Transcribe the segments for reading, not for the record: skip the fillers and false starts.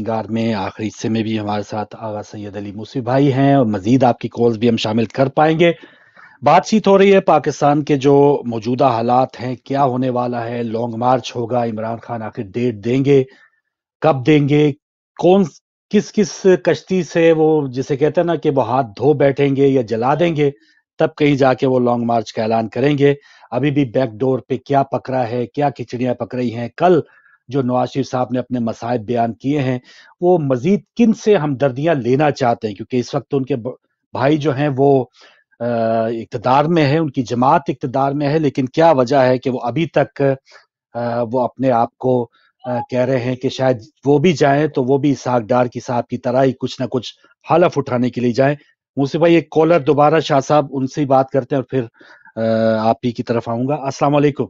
गार में आखिरी हिस्से में भी हमारे साथ आगा सैयद अली मूसी भाई हैं और मजीद आपकी कॉल्स भी हम शामिल कर पाएंगे। बातचीत हो रही है पाकिस्तान के जो मौजूदा हालात हैं, क्या होने वाला है, लॉन्ग मार्च होगा, इमरान खान आखिर डेट देंगे, कब देंगे, कौन किस किस कश्ती से वो जिसे कहते हैं ना कि वो हाथ धो बैठेंगे या जला देंगे, तब कहीं जाके वो लॉन्ग मार्च का ऐलान करेंगे। अभी भी बैकडोर पे क्या पकड़ा है, क्या खिचड़ियां पक रही हैं। कल जो नवाज शरीफ साहब ने अपने मसाइब बयान किए हैं, वो मजीद किन से हमदर्दियां लेना चाहते हैं, क्योंकि इस वक्त उनके भाई जो हैं वो इक्तदार में है, उनकी जमात इक्तदार में है, लेकिन क्या वजह है कि वो अभी तक वो अपने आप को कह रहे हैं कि शायद वो भी जाएं तो वो भी इसहाक डार की साहब की तरह ही कुछ ना कुछ हलफ उठाने के लिए जाएं। मूसी भाई, एक कॉलर दोबारा शाह साहब, उनसे ही बात करते हैं और फिर आप ही की तरफ आऊंगा। अस्सलाम वालेकुम।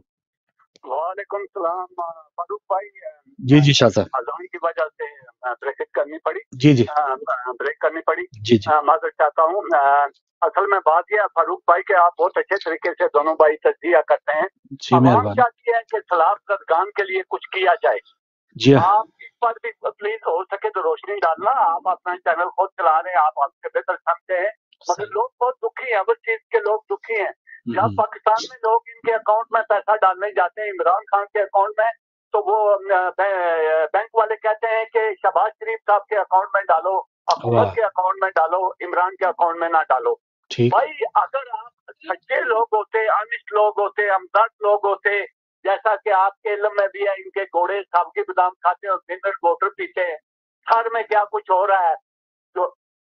वालेकुम सलाम फारूक भाई। जी जी शाह साहब। अजान की वजह से ब्रेक करनी पड़ी। जी जी ब्रेक करनी पड़ी। जी जी माजरत चाहता हूँ। असल में बात यह है फारूक भाई के आप बहुत अच्छे तरीके से दोनों भाई तज्जिया करते हैं। जी आवाम मेहरबानी। चाहती है कि सलाब जदगान के लिए कुछ किया जाए। जी हाँ। आप इस पर भी प्लीज हो सके तो रोशनी डालना। आप अपना चैनल खुद चला रहे हैं, आप आपसे बेहतर समझते हैं, मगर लोग बहुत दुखी हैं, उस चीज के लोग दुखी हैं। जब पाकिस्तान में लोग इनके अकाउंट में पैसा डालने जाते हैं इमरान खान के अकाउंट में, तो वो बैंक वाले कहते हैं कि शहबाज शरीफ साहब के अकाउंट में डालो, हुकूमत के अकाउंट में डालो, इमरान के अकाउंट में ना डालो। भाई अगर आप सच्चे लोग होते, ऑनेस्ट लोग होते, हमदर्द लोग होते, जैसा कि आपके इल्म में भी है, इनके घोड़े साबकी बादाम खाते और मिनरल वाटर पीते हैं, घर में क्या कुछ हो रहा है।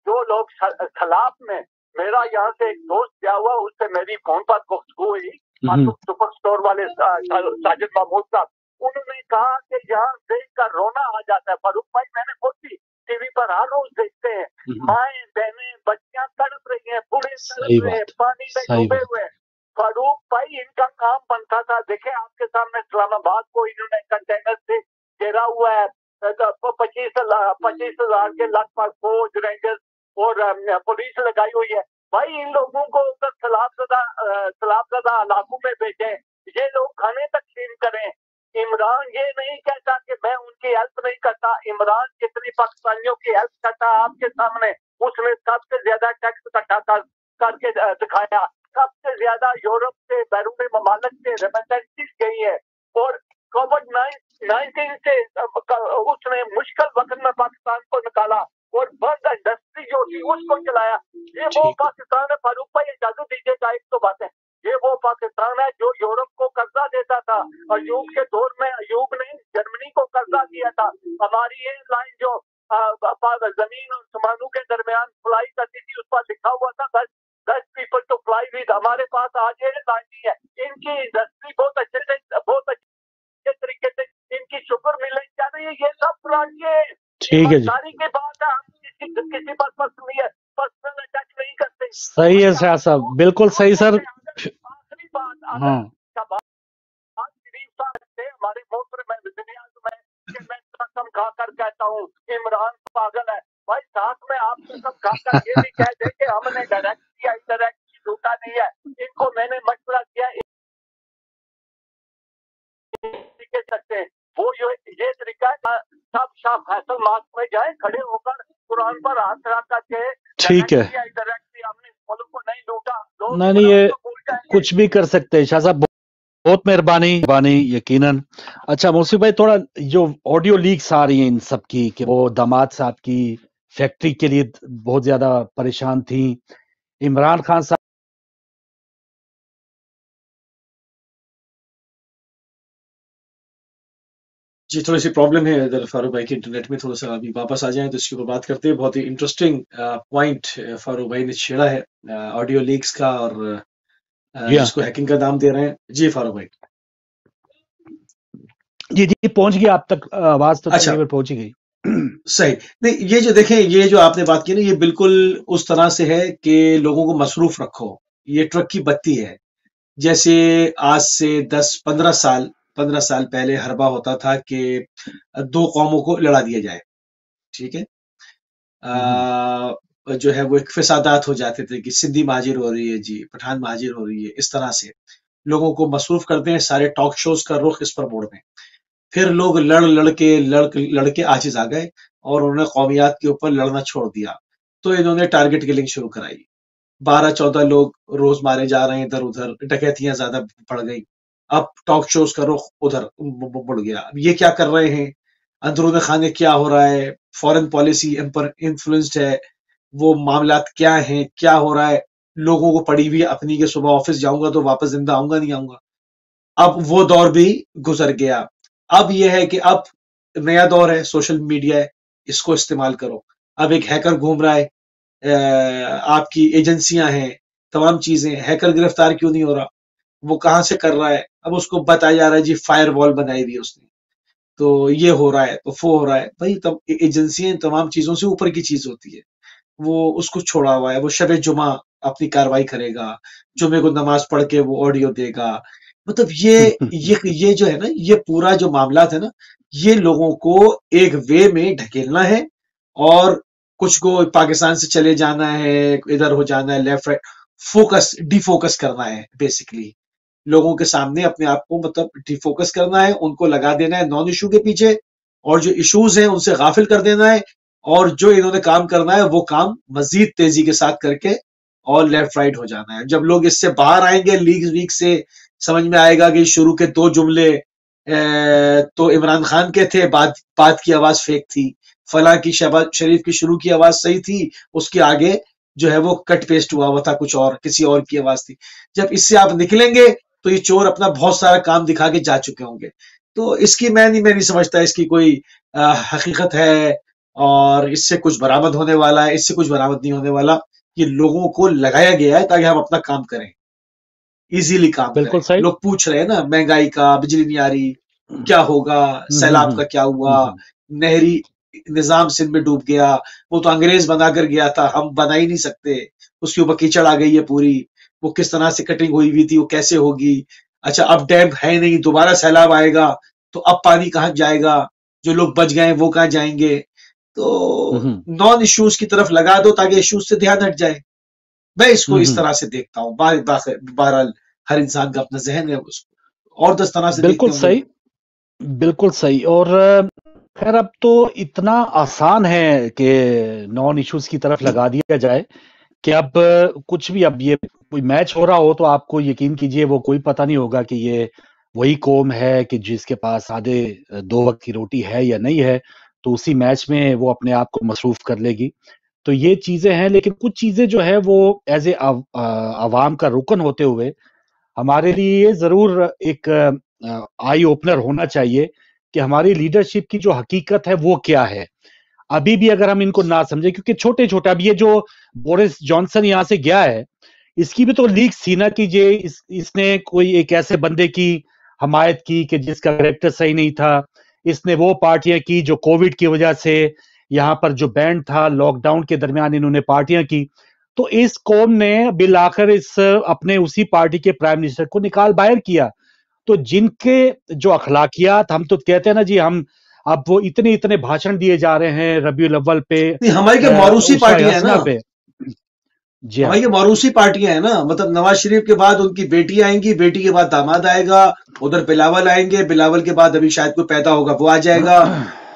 जो लोग सलाब में, मेरा यहाँ से एक दोस्त गया हुआ, उससे मेरी फोन पर गुफ्तगू हुई, सुपर स्टोर वाले साजिद महमूद साहब, उन्होंने कहा कि यहाँ देख कर रोना आ जाता है। फारूक भाई, मैंने खुद भी टीवी पर हर रोज देखते हैं, माएं बहनें बच्चियां तड़प रही हैं, बूढ़े तड़प रहे हैं, पानी में डूबे हुए हैं। फारूक भाई, इनका काम बनता था, देखे आपके सामने इस्लामाबाद को इन्होंने कंटेनर से घेरा हुआ है, 25,000 के लगभग फौज, रेंजर्स और पुलिस लगाई हुई है। भाई इन लोगों को उधर सलाबज़दा इलाकों में भेजें, ये लोग खाने तकसीम करें। इमरान ये नहीं कहता कि मैं उनकी हेल्प नहीं करता। इमरान जितनी पाकिस्तानियों की हेल्प करता है आपके सामने, उसने सबसे ज्यादा टैक्स इकट्ठा करके दिखाया, सबसे ज्यादा यूरोप से, बैरून ममालिक से रेमिटेंसेस गई है, और कोविड-19 से उसने मुश्किल वक्त में पाकिस्तान को निकाला और बर्ड इंडस्ट्री जो थी उसको चलाया। ये वो पाकिस्तान है फारूक भाई, इजाजत दीजिएगा एक तो बातें। ये वो पाकिस्तान है जो यूरोप को कर्जा देता था, अयूब के दौर में अयूब ने जर्मनी को कर्जा दिया था। हमारी एयरलाइन जो जमीन और समानों के दरमियान फ्लाई करती थी, उस पर लिखा हुआ था 10 पीपल टू फ्लाई विद। हमारे पास आज एयरलाइन नहीं है। इनकी इंडस्ट्री बहुत अच्छे तरीके से इनकी शुगर मिलने जा रही है। ये सब पुरानी ठीक है जी, सारी की बात है। हम किसी बात पर सुनिए, पर्सनल अटैक नहीं करते। सही है शाह साहब, बिल्कुल सही सर। आखिरी बात, शरीफ साहब से हमारे मोहतरम में कि मैं कसम खाकर कहता हूँ इमरान पागल है। भाई साथ में आप कसम खाकर ये भी कह दे कि हमने डायरेक्ट किया, इंडायरेक्ट झूठा नहीं है। इनको मैंने मशवरा किया सकते हैं वो ये तरीका है। सब शाह फैसल मार्ग में जाए, खड़े होकर कुरान पर हाथ रख करके, ठीक है, हमने मुल्क को नहीं लूटा। नहीं ये कुछ भी कर सकते हैं शाह साहब, बहुत मेहरबानी यकीनन। अच्छा मौसी भाई, थोड़ा जो ऑडियो लीक्स आ रही हैं इन सब की कि वो दामाद साहब की फैक्ट्री के लिए बहुत ज्यादा परेशान थी, इमरान खान साहब जी थोड़ी सी प्रॉब्लम है इधर फारूक भाई के इंटरनेट में, थोड़ा सा अभी वापस आ जाए तो इसके ऊपर बात करते हैं। बहुत ही इंटरेस्टिंग पॉइंट फारूक भाई ने छेड़ा है ऑडियो लीक्स का, और जिसको हैकिंग का नाम दे रहे हैं। जी फारूक भाई। जी पहुंच गया आप तक, आवाज तो अच्छा पहुंची गई। सही। नहीं, ये जो देखें, ये जो आपने बात की ना, ये बिल्कुल उस तरह से है कि लोगों को मसरूफ रखो। ये ट्रक की बत्ती है। जैसे आज से 10-15 साल पहले हरबा होता था कि 2 कौमों को लड़ा दिया जाए, ठीक है। जो है वो एक फसादात हो जाते थे कि सिंधी महाजिर हो रही है जी, पठान महाजिर हो रही है, इस तरह से लोगों को मसरूफ करते हैं। सारे टॉक शोज का रुख इस पर मोड़ दें। फिर लोग लड़ के आजिज आ गए। اور انہوں نے قومیات کے اوپر لڑنا چھوڑ دیا، تو انہوں نے ٹارگٹ کلنگ شروع کرائی. 12-14 لوگ روز مارے جا رہے ہیں ادھر ادھر، ڈکیتیاں زیادہ بڑھ گئی. اب ٹاک شوز کرو ادھر بڑھ گیا. اب یہ کیا کر رہے ہیں، اندرون خانے کیا ہو رہا ہے، فورن پالیسی انفلوئنسڈ ہے، وہ معاملات کیا ہیں، کیا ہو رہا ہے. لوگوں کو پڑی ہوئی اپنی کہ صبح آفس جاؤں گا تو واپس زندہ آؤں گا نہیں آؤں گا. اب وہ دور بھی گزر گیا. اب یہ ہے کہ اب نیا دور ہے، سوشل میڈیا ہے، اس کو استعمال کرو. اب ایک ہیکر گھوم رہا ہے، آپ کی ایجنسیاں ہیں، تمام چیزیں. ہیکر گرفتار کیوں نہیں ہو رہا، وہ کہاں سے کر رہا ہے؟ اب اس کو بتایا جا رہا ہے جی فائر وال بنائی ہوئی اس نے، تو یہ ہو رہا ہے، تو وہ ہو رہا ہے. بھائی ایجنسیاں تمام چیزوں سے اوپر کی چیز ہوتی ہے. وہ اس کو چھوڑا ہوا ہے. وہ شب جمعہ اپنی کاروائی کرے گا، جمعے کو نماز پڑھ کے وہ آڈیو دے گا. مطلب یہ جو ہے نا، یہ پورا جو معاملات ہے نا، یہ لوگوں کو ایک وے میں ڈھکیلنا ہے، اور کچھ کو پاکستان سے چلے جانا ہے، ادھر ہو جانا ہے، left right, focus D focus کرنا ہے. بیسیکلی لوگوں کے سامنے اپنے آپ کو مطلب ڈی فوکس کرنا ہے، ان کو لگا دینا ہے نان ایشو کے پیچھے، اور جو ایشوز ہیں ان سے غافل کر دینا ہے، اور جو انہوں نے کام کرنا ہے وہ کام مزید تیزی کے ساتھ کر کے اور لیفٹ رائٹ ہو جانا ہے. جب لوگ اس سے باہر آئیں گے، لیگ ویک سے سمجھ میں آئے گا کہ شروع کے 2 جملے تو عمران خان کے تھے، بات کی آواز فیک تھی، فلاں کی شہباز شریف کی شروع کی آواز صحیح تھی، اس کے آگے جو ہے وہ کٹ پیسٹ ہوا ہوا تھا، کچھ اور کسی اور کی آواز تھی. جب اس سے آپ نکلیں گے تو یہ چور اپنا بہت سارا کام دکھا کے جا چکے ہوں گے. تو اس کی میں نہیں سمجھتا اس کی کوئی حقیقت ہے، اور اس سے کچھ برآمد ہونے والا ہے، اس سے کچھ برآمد نہیں ہونے والا. یہ لوگوں کو لگایا گیا ہے تاکہ ہم اپنا کام کریں، ایزیلی کام کریں. بالکل صحیح. لوگ پوچھ رہے ہیں نا، مہنگائی کا، بجلی نہیں آ رہی، کیا ہوگا، سیلاب کا کیا ہوا، نہری نظام سندھ میں ڈوب گیا، وہ تو انگریز بنا کر گیا تھا، ہم بنا ہی نہیں سکتے، اس کے اوپر کیچڑ آ گئی ہے پوری، وہ کس طرح سے کٹنگ ہوئی تھی، وہ کیسے ہوگی. اچھا اب ڈیم ہے نہیں، دوبارہ سیلاب آئے گا تو اب پانی کہاں جائے گا، جو لوگ بچ گئے وہ کہاں جائیں گے. تو نان ایشوز کی طرف لگا دو تاکہ ایشوز سے دھیان ہٹ جائے. میں اس کو اس طرح سے دیکھتا ہوں. بہرحال ہر انسان کا اپنا ذہن ہے، اس کو اور 10 طرح سے دیکھتے بالکل ہوں گے. صحیح، بالکل صحیح. اور خیر اب تو اتنا آسان ہے کہ نان ایشوز کی طرف لگا دیا جائے کہ اب کچھ بھی، اب یہ کوئی میچ ہو رہا ہو تو آپ کو یقین کیجئے وہ کوئی پتہ نہیں ہوگا کہ یہ وہی قوم ہے کہ جس کے پاس آدھے 2 وقت کی روٹی ہے یا نہیں ہے، تو اسی میچ میں وہ اپنے آپ کو مصروف کر لے گی. تو یہ چیزیں ہیں، لیکن کچھ چیزیں جو ہے وہ ایز اے عوام کا رکن ہوتے ہوئے ہمارے لیے یہ ضرور ایک آئی اوپنر ہونا چاہیے کہ ہماری لیڈرشپ کی جو حقیقت ہے وہ کیا ہے. ابھی بھی اگر ہم ان کو نہ سمجھیں، کیونکہ چھوٹے چھوٹے، اب یہ جو بورس جانسن یہاں سے گیا ہے، اس کی بھی تو لیگ تھی نا کہ اس نے کوئی ایک ایسے بندے کی حمایت کی کہ جس کا کریکٹر صحیح نہیں تھا. اس نے وہ پارٹیاں کی جو کووڈ کی وجہ سے یہاں پر جو بینڈ تھا، لاک ڈاؤن کے درمیان انہوں نے پارٹیاں کی. تو اس قوم نے بالآخر اپنے اسی پارٹی کے پرائم منسٹر کو نکال باہر کیا. تو جن کے جو اخلاقیات، ہم تو کہتے ہیں نا جی، ہم اب وہ اتنے بھاشن دیے جا رہے ہیں ربیع الاول پہ، ہماری کے موروثی پارٹیاں ہیں نا، پہ. جی ہاں، ہماری یہ موروثی پارٹیاں ہیں نا. مطلب نواز شریف کے بعد ان کی بیٹی آئیں گی، بیٹی کے بعد داماد آئے گا، ادھر بلاول آئیں گے، بلاول کے بعد ابھی شاید کوئی پیدا ہوگا وہ آ جائے گا.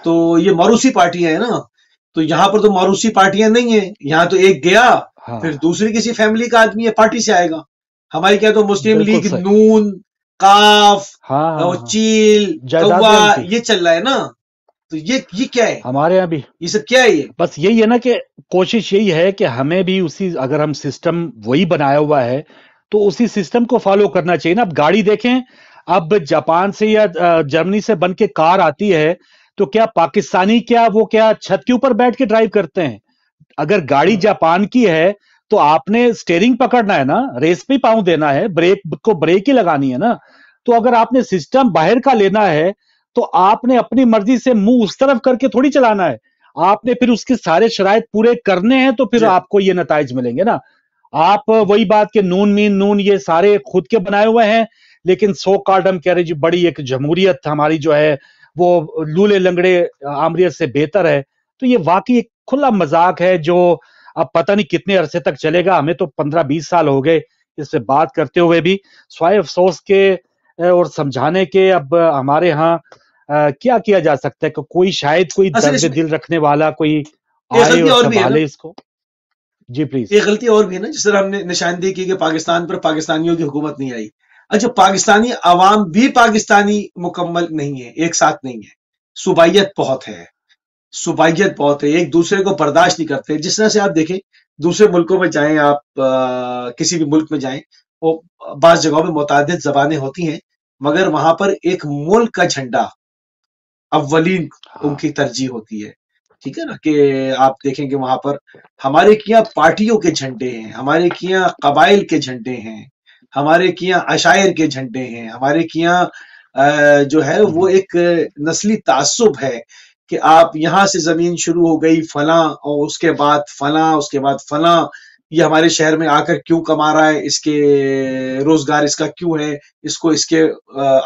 تو یہ موروثی پارٹیاں ہیں نا. تو یہاں پر تو موروثی پارٹیاں نہیں ہیں. یہاں تو ایک گیا پھر دوسری کسی فیملی کا آدمی ہے، پارٹی سے آئے گا. ہماری کیا تو مسلم لیگ، نون، قاف، چیل، کوا، یہ چل رہا ہے نا. تو یہ کیا ہے ہمارے یہاں بھی؟ یہ سب کیا ہے؟ یہ بس یہی ہے نا کہ کوشش یہی ہے کہ ہمیں بھی اسی، اگر ہم سسٹم وہی بنایا ہوا ہے تو اسی سسٹم کو فالو کرنا چاہیے نا. اب گاڑی دیکھیں، اب جاپان سے یا جرمنی سے بن کے کار آتی ہے تو کیا پاکستانی وہ کیا چھت کے اوپر بیٹھ کے ڈرائیو کرتے ہیں؟ اگر گاڑی جاپان کی ہے تو آپ نے سٹیئرنگ پکڑنا ہے نا، ریس پہ پاؤں دینا ہے، بریک کو بریک ہی لگانی ہے نا. تو اگر آپ نے سسٹم باہر کا لینا ہے تو آپ نے اپنی مرضی سے منہ اس طرف کر کے تھوڑی چلانا ہے. آپ نے پھر اس کے سارے شرائط پورے کرنے ہیں تو پھر آپ کو یہ نتائج ملیں گے نا. آپ وہی بات کہ نون یہ سارے خود کے بنائے ہوئے ہیں، لیکن سو کارڈ ہم کہہ رہے جی بڑی ایک جمہوریت ہماری جو ہے وہ لولے لنگڑے آمریت سے بہتر ہے. تو یہ واقعی ایک کھلا مذاق ہے جو اب پتہ نہیں کتنے عرصے تک چلے گا. ہمیں تو 15-20 سال ہو گئے اس سے بات کرتے ہوئے بھی، سوائے افسوس کے اور سمجھانے کے اب ہمارے ہاں क्या किया जा सकता है कि कोई शायद कोई असल दर्द इसमें दिल रखने वाला कोई एक आए गलती और और भी है ना, संभाले इसको? जी प्लीज। एक गलती और भी है ना, जिस तरह हमने निशानदेही की कि पाकिस्तान पर पाकिस्तानियों की हुकूमत नहीं आई। अच्छा, पाकिस्तानी अवाम भी पाकिस्तानी मुकम्मल नहीं है, एक साथ नहीं है, सुबाइयत बहुत है, सुबाइयत बहुत है, एक दूसरे को बर्दाश्त नहीं करते। जिस तरह से आप देखें दूसरे मुल्कों में जाएं आप, किसी भी मुल्क में जाएं, वो बाज जगहों में मुतादिद जबानें होती हैं, मगर वहां पर एक मुल्क का झंडा अव्वलीन हाँ उनकी तरजीह होती है। ठीक है ना, कि आप देखेंगे वहां पर हमारे किया पार्टियों के झंडे हैं, हमारे किया कबाइल के झंडे हैं, हमारे किया अशायर के झंडे हैं, हमारे किया जो है वो एक नस्ली तासुब है कि आप यहां से जमीन शुरू हो गई फला और उसके बाद फला, उसके बाद फला, ये हमारे शहर में आकर क्यों कमा रहा है, इसके रोजगार इसका क्यों है, इसको इसके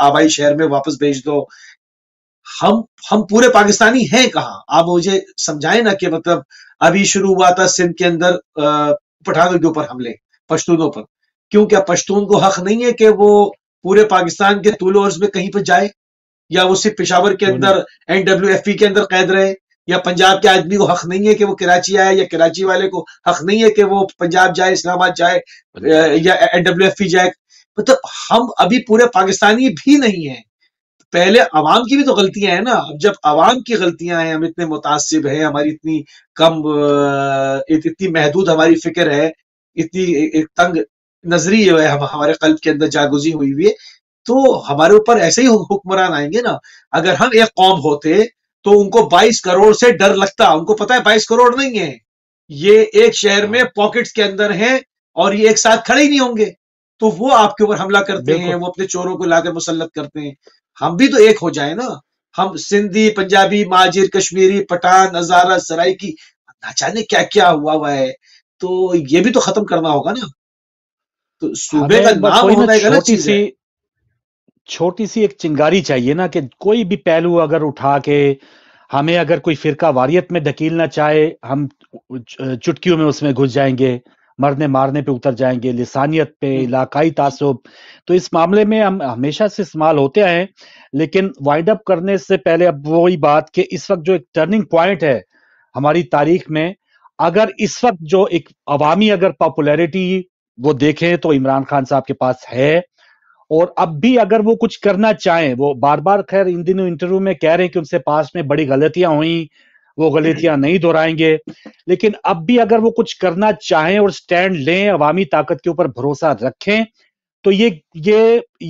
आबाई शहर में वापस भेज दो। हम पूरे पाकिस्तानी हैं कहाँ? आप मुझे समझाएं ना, कि मतलब अभी शुरू हुआ था सिंध के अंदर पठानों के ऊपर हमले, पश्तूनों पर। क्यों, क्या पश्तून को हक नहीं है कि वो पूरे पाकिस्तान के तूल अर्ज में कहीं पर जाए, या वो सिर्फ पेशावर के अंदर NWFP के अंदर कैद रहे, या पंजाब के आदमी को हक नहीं है कि वो कराची आए, या कराची वाले को हक नहीं है कि वो पंजाब जाए, इस्लामाबाद जाए, या NWFP जाए? मतलब हम अभी पूरे पाकिस्तानी भी नहीं है। पहले अवाम की भी तो गलतियां हैं ना। अब जब अवाम की गलतियां हैं, हम इतने मुतासिब हैं, हमारी इतनी कम इतनी महदूद हमारी फिक्र है, इतनी एक तंग नजरी है हमारे कल्ब के अंदर जागुजी हुई हुई है, तो हमारे ऊपर ऐसे ही हुक्मरान आएंगे ना। अगर हम एक कौम होते तो उनको 22 करोड़ से डर लगता। उनको पता है 22 करोड़ नहीं है, ये एक शहर में पॉकेट्स के अंदर हैं और ये एक साथ खड़े ही नहीं होंगे, तो वो आपके ऊपर हमला करते हैं, वो अपने चोरों को लाकर मुसल्लत करते हैं। हम भी तो एक हो जाए ना। हम सिंधी, पंजाबी, माजिर, कश्मीरी, पठान, हजारा, सराइकी, ना जाने क्या क्या हुआ है, तो ये भी तो खत्म करना होगा ना। तो सूबे का नाम कोई ना होना एक अलग चीज है। छोटी सी एक चिंगारी चाहिए ना, कि कोई भी पहलू अगर उठा के हमें अगर कोई फिरका वारियत में धकेलना चाहे, हम चुटकियों में उसमें घुस जाएंगे, मरने मारने पे उतर जाएंगे, लिसानियत पे, इलाकाई तासुब। तो इस मामले में हम हमेशा से इस्तेमाल होते आए हैं, लेकिन वाइंड अप करने से पहले अब वही बात कि इस वक्त जो एक टर्निंग पॉइंट है हमारी तारीख में, अगर इस वक्त जो एक अवामी अगर पॉपुलैरिटी वो देखें तो इमरान खान साहब के पास है, और अब भी अगर वो कुछ करना चाहें, वो बार बार खैर इन दिनों इंटरव्यू में कह रहे हैं कि उनसे पास में बड़ी गलतियां हुई, वो गलतियां नहीं दोहराएंगे, लेकिन अब भी अगर वो कुछ करना चाहें और स्टैंड लें, अवामी ताकत के ऊपर भरोसा रखें, तो ये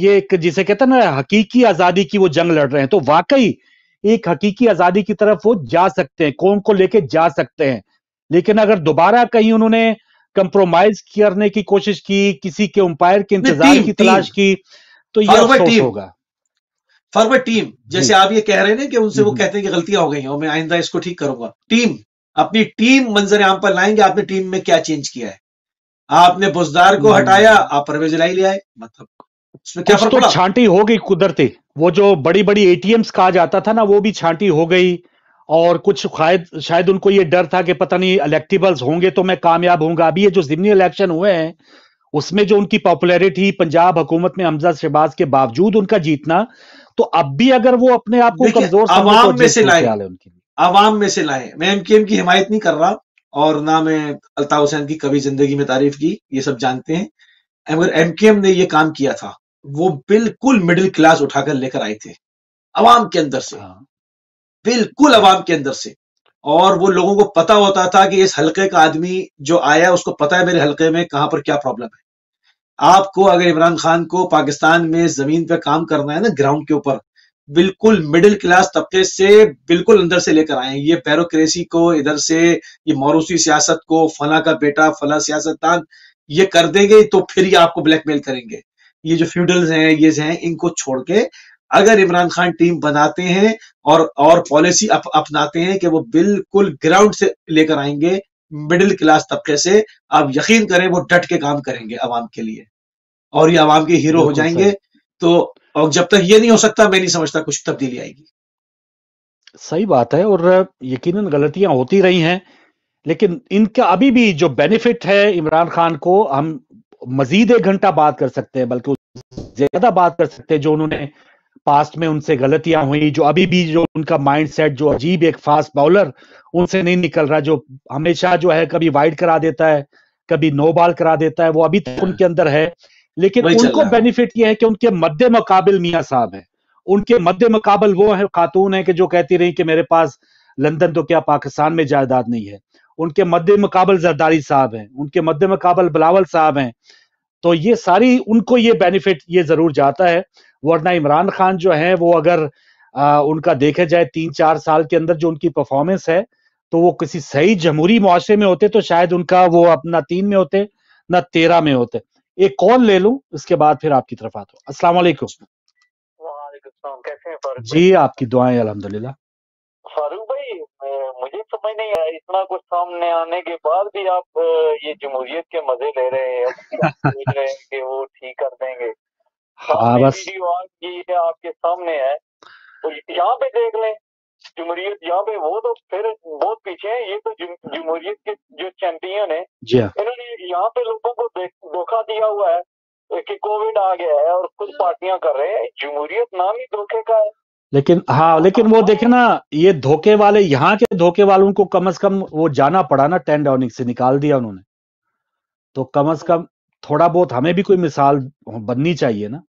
एक जिसे कहते हैं ना हकीकी आजादी की वो जंग लड़ रहे हैं, तो वाकई एक हकीकी आजादी की तरफ वो जा सकते हैं, कौम को लेके जा सकते हैं। लेकिन अगर दोबारा कहीं उन्होंने कंप्रोमाइज करने की कोशिश की, किसी के अंपायर के इंतजार की तलाश की, तो ये अफसोस होगा। फॉरवर्ड टीम, जैसे आप ये कह रहे हैं ना कि उनसे वो कहते हैं कि गलतियां हो गई हैं और मैं आइंदा इसको ठीक करूंगा। टीम, अपनी टीम मंजर आम पर लाएंगे। आपने टीम में क्या चेंज किया है? आपने बुजदार को हटाया, आप परवेज इलाही ले आए, मतलब उसमें क्या फर्क पड़ा? छांटी हो गई कुदरती, वो जो बड़ी बड़ी एटीएम्स कहा जाता था ना, वो भी छांटी हो गई, और कुछ शायद उनको ये डर था कि पता नहीं इलेक्टिबल्स होंगे तो मैं कामयाब होऊंगा। अभी ये जो जिमनी इलेक्शन हुए हैं उसमें जो उनकी पॉपुलैरिटी पंजाब हुकूमत में हमजा शहबाज के बावजूद उनका जीतना, तो अब भी अगर वो अपने आप को कमजोर अवाम में से लाए, अवाम में से लाए। मैं MKM की हिमायत नहीं कर रहा, और ना मैं अल्ताफ हुसैन की कभी जिंदगी में तारीफ की, ये सब जानते हैं। अगर MKM ने ये काम किया था, वो बिल्कुल मिडिल क्लास उठाकर लेकर आए थे अवाम के अंदर से, बिल्कुल अवाम के अंदर से। और वो लोगों को पता होता था कि इस हलके का आदमी जो आया उसको पता है मेरे हलके में कहां पर क्या प्रॉब्लम है। आपको अगर इमरान खान को पाकिस्तान में जमीन पे काम करना है ना, ग्राउंड के ऊपर, बिल्कुल मिडिल क्लास तबके से बिल्कुल अंदर से लेकर आए। ये ब्यूरोक्रेसी को इधर से, ये मौरूसी सियासत को, फला का बेटा फला सियासतदान, ये कर देंगे तो फिर ये आपको ब्लैकमेल करेंगे। ये जो फ्यूडल्स हैं, ये हैं, इनको छोड़ के अगर इमरान खान टीम बनाते हैं और पॉलिसी अपनाते हैं कि वो बिल्कुल ग्राउंड से लेकर आएंगे, मिडिल क्लास तबके से, आप यकीन करें वो डट के काम करेंगे अवाम के लिए, और ये अवाम के हीरो हो जाएंगे। तो और जब तक ये नहीं हो सकता, मैं नहीं समझता कुछ तब्दीली आएगी। सही बात है, और यकीनन गलतियां होती रही हैं, लेकिन इनका अभी भी जो बेनिफिट है इमरान खान को, हम मजीद 1 घंटा बात कर सकते हैं, बल्कि ज्यादा बात कर सकते हैं, जो उन्होंने पास्ट में उनसे गलतियां हुई, जो अभी भी जो उनका माइंड सेट, जो अजीब एक फास्ट बॉलर उनसे नहीं निकल रहा, जो हमेशा जो है कभी वाइड करा देता है, कभी नो बॉल करा देता है, वो अभी तक उनके अंदर है। लेकिन वही चल उनको रहा है। बेनिफिट ये है कि उनके मद्दे मुकाबिल मियां साहब है, उनके मद्दे मुकाबल वो है खातून है कि जो कहती रही कि मेरे पास लंदन तो क्या पाकिस्तान में जायदाद नहीं है। उनके मद्दे मुकाबल जरदारी साहब हैं, उनके मद्दे मुकाबल बिलावल साहब हैं। तो ये सारी उनको ये बेनिफिट ये जरूर जाता है। वरना इमरान खान जो है वो अगर उनका देखे जाए 3-4 साल के अंदर जो उनकी परफॉर्मेंस है, तो वो किसी सही जमहूरी मुआशरे में होते तो शायद उनका वो अपना 3 में होते ना 13 में होते। एक कॉल ले लूं, उसके बाद फिर आपकी तरफ आता हूं। अस्सलाम वालेकुम। वालेकुम सलाम, कैसे हैं फारूक भाई? जी आपकी दुआएं अल्हम्दुलिल्लाह। फारूक भाई, मुझे समझ नहीं आया, इतना कुछ सामने आने के बाद भी आप ये जमहूरियत के मजे ले रहे हैं, सोच रहे हैं कि वो ठीक कर देंगे। हाँ सामने बस वीडियो आज की है, आपके सामने है, तो यहाँ पे देख लें जमहूरियत, यहाँ पे वो तो फिर बहुत पीछे है। ये तो जमहूरियत के जो चैंपियन है, जी हाँ। इन्होंने यहाँ पे लोगों को धोखा दिया हुआ है कि कोविड आ गया है और खुद पार्टियां कर रहे हैं। जमहूरियत नाम ही धोखे का है। लेकिन हाँ, लेकिन वो देखे ना, ये धोखे वाले, यहाँ के धोखे वालों को कम से कम वो जाना पड़ा ना, 10 डाउनिंग से निकाल दिया उन्होंने, तो कम से कम थोड़ा बहुत हमें भी कोई मिसाल बननी चाहिए ना।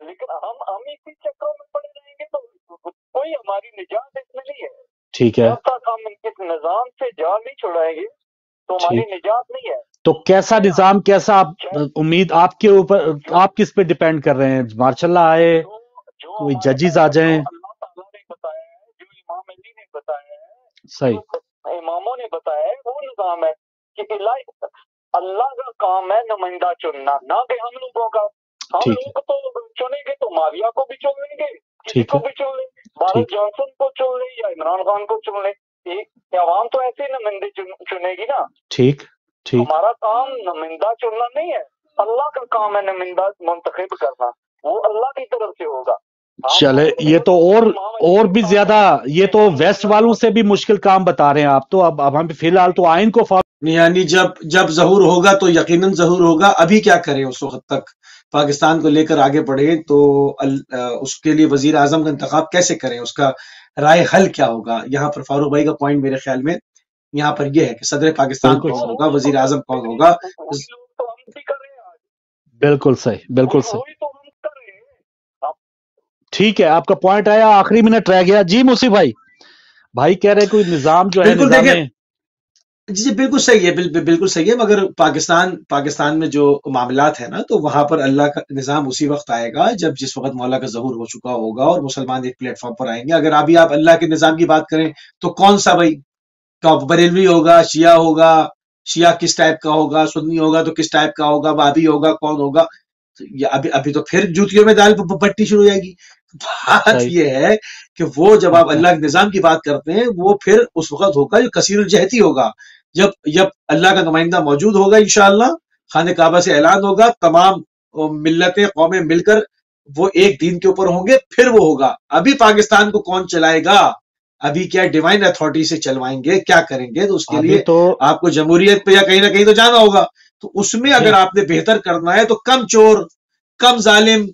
लेकिन हम इसी चक्रों में पड़े रहेंगे तो कोई हमारी निजात इसमें नहीं है। ठीक है, जब तक हम इस निजाम से जान नहीं छुड़ाएंगे तो हमारी ठीक। निजात नहीं है। तो कैसा निजाम, कैसा आप उम्मीद, आपके ऊपर आप किस पे डिपेंड कर रहे हैं? मार्शल लॉ आए, जो कोई हमारे जजेस पास आ जाएं? अल्लाह ताला ने बताया है, जो इमाम अली ने बताया है, सही, जो इमामों ने बताया है, वो निजाम है कि अल्लाह का काम है नुमाइंदा चुनना, ना कि हम लोगों का। हम ठीक है, लोग तो चुनेंगे तो माविया को भी चुन लेंगे, किसी ठीक को है, भी चुन लें, भारत ठीक, जॉनसन को चुन लें या इमरान खान को चुन लें। एक अवाम तो ऐसे नुमाइंदे चुनेगी ना। ठीक, ठीक। हमारा काम नुमाइंदा चुनना नहीं है, अल्लाह का काम है नुमाइंदा मुंतखब करना, वो अल्लाह की तरफ से होगा। चले, ये तो और भी ज्यादा, ये तो वेस्ट वालों से भी मुश्किल काम बता रहे हैं आप तो। अब हम फिलहाल तो आइन को फॉलो, यानी जब ज़हूर होगा तो यकीनन ज़हूर होगा। अभी क्या करें उस वक्त तक पाकिस्तान को लेकर आगे बढ़े, तो उसके लिए वजीर आजम का इंतखाब कैसे करें, उसका राय हल क्या होगा? यहाँ पर फारूक भाई का पॉइंट मेरे ख्याल में यहाँ पर यह है कि सदर पाकिस्तान बिल्कुल कौन सही, होगा, वजीर आजम कौन होगा। वही लोग तो हम भी कर रहे हैं आज, बिल्कुल सही, बिल्कुल सही। वही तो हम कर रहे हैं। ठीक है, आपका पॉइंट आया, आखिरी मिनट रह गया। जी मुसी भाई, भाई कह रहे कोई निजाम जो है, बिल्कुल निजाम देखिए, जी बिल्कुल सही है, बिल्कुल सही है। मगर पाकिस्तान में जो मामलात है ना, तो वहां पर अल्लाह का निजाम उसी वक्त आएगा जब जिस वक्त मौला का ज़हूर हो चुका होगा और मुसलमान एक प्लेटफॉर्म पर आएंगे। अगर अभी आप अल्लाह के निजाम की बात करें तो कौन सा भाई, बरेलवी होगा, शिया होगा, शिया किस टाइप का होगा, सुन्नी होगा तो किस टाइप का होगा, वादी होगा, कौन होगा? तो ये अभी तो फिर जूतियों में दाल पट्टी शुरू हो जाएगी। बात सही, ये है कि वो जब आप अल्लाह के निजाम की बात करते हैं, वो फिर उस वक्त होगा जो कसीरुल जहती होगा, जब अल्लाह का नुमाइंदा मौजूद होगा इंशाअल्लाह, खाने काबा से ऐलान होगा, तमाम मिल्लतें कौमें मिलकर वो एक दीन के ऊपर होंगे, फिर वो होगा। अभी पाकिस्तान को कौन चलाएगा? अभी क्या डिवाइन अथॉरिटी से चलवाएंगे, क्या करेंगे? तो उसके अभी लिए तो आपको जमहूरियत पे या कहीं ना कहीं तो जाना होगा। तो उसमें अगर नहीं, आपने बेहतर करना है तो कम चोर, कम जालिम,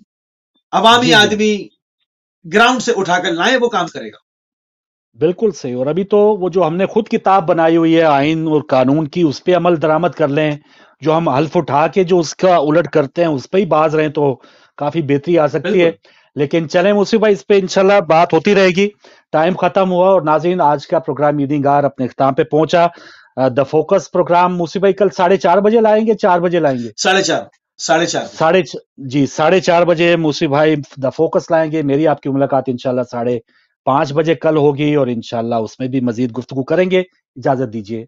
अवामी जी जी, आदमी ग्राउंड से उठाकर लाएं, वो काम करेगा। बिल्कुल सही। और अभी तो वो जो हमने खुद किताब बनाई हुई है आइन और कानून की, उस पे अमल दरामद कर लें, जो हम हल्फ उठा के जो उसका उलट करते हैं उस पे ही बाज रहे हैं, तो काफी बेहतरी आ सकती है। बिल्कुल लेकिन चलें मुसी भाई, इस पे इंशाल्लाह बात होती रहेगी। टाइम खत्म हुआ और नाज़रीन, आज का प्रोग्राम ईदिंगार अपने इख्तिताम पे पहुंचा। द फोकस प्रोग्राम मुसी भाई कल 4:30 बजे लाएंगे, 4 बजे लाएंगे? 4:30 4:30 4:30 बजे मुसी भाई द फोकस लाएंगे। मेरी आपकी मुलाकात इंशाल्लाह 5:30 बजे कल होगी और इंशाल्लाह उसमें भी मजीद गुफ्तगू करेंगे। इजाजत दीजिए।